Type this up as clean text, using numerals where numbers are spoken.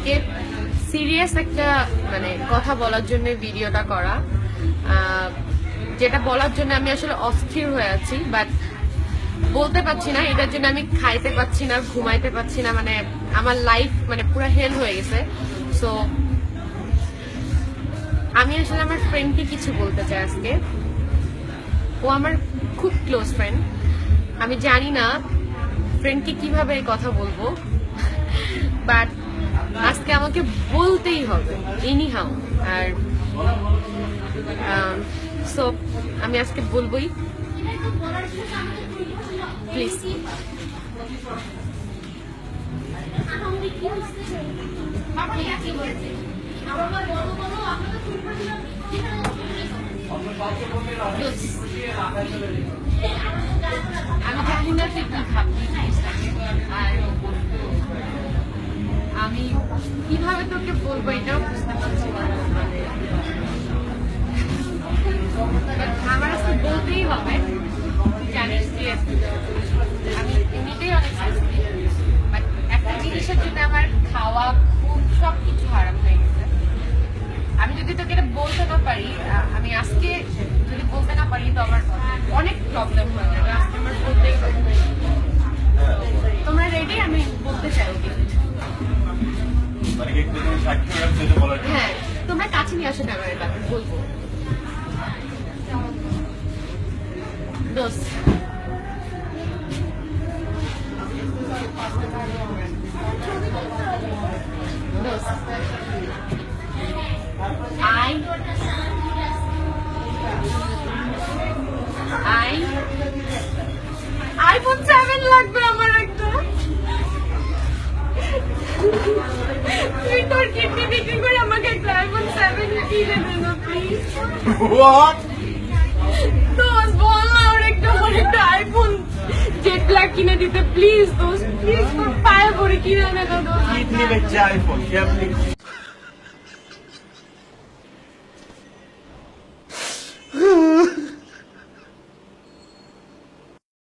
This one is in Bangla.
আজকে সিরিয়াস একটা মানে কথা বলার জন্য ভিডিওটা করা, যেটা বলার জন্য আমি আসলে অস্থির হয়ে আছি, বাট বলতে পারছি না। এটার জন্য আমি খাইতে পারছি না, ঘুমাইতে পারছি না, মানে আমার লাইফ মানে পুরো হেল হয়ে গেছে। সো আমি আসলে আমার ফ্রেন্ডকে কিছু বলতে চাই আজকে। ও আমার খুব ক্লোজ ফ্রেন্ড। আমি জানি না ফ্রেন্ডকে কিভাবে এই কথা বলবো, বাট আজকে আমাকে বলতেই হবে এনি হাউ। আর সো আমি আজকে বলবোই, প্লিজ। আমি জানি না তুই কি ভাববি, আর আমি কিভাবে তোকে বলবো এটাও বুঝতে পারছি না। আমার আজকে বলতেই হবে। জানিস যে আমি এমনিতেই অনেক বাট একটা জিনিসের জন্য আমার খাওয়া খুব সবকিছু হারাম হয়ে গেছে। আমি যদি তোকে এটা বলতে না পারি, আমি আজকে যদি বলতে না পারি তো আমার অনেক প্রবলেম হয়ে যাবে। আজকে আমার বলতেই হবে। তোমরা রেডি? আমি বলতে চাই। হ্যাঁ, তোমরা কাছে নিয়ে আসো ক্যামেরাটা, বলবো। দোস্ত, আইফোন 7 লাগবে আমার একটা। তুই তোর কিডনি বিক্রি করে আমাকে একটা আইফোন 7 কিনে দে না প্লিজ। What? দোস্ত বল না, ওর একটা আইফোন জেট ব্ল্যাক কিনে দিতে প্লিজ। দোস্ত প্লিজ, তোর পায়ে পড়ে কিনে এনে দাও। কিডনি বেচে আইফোন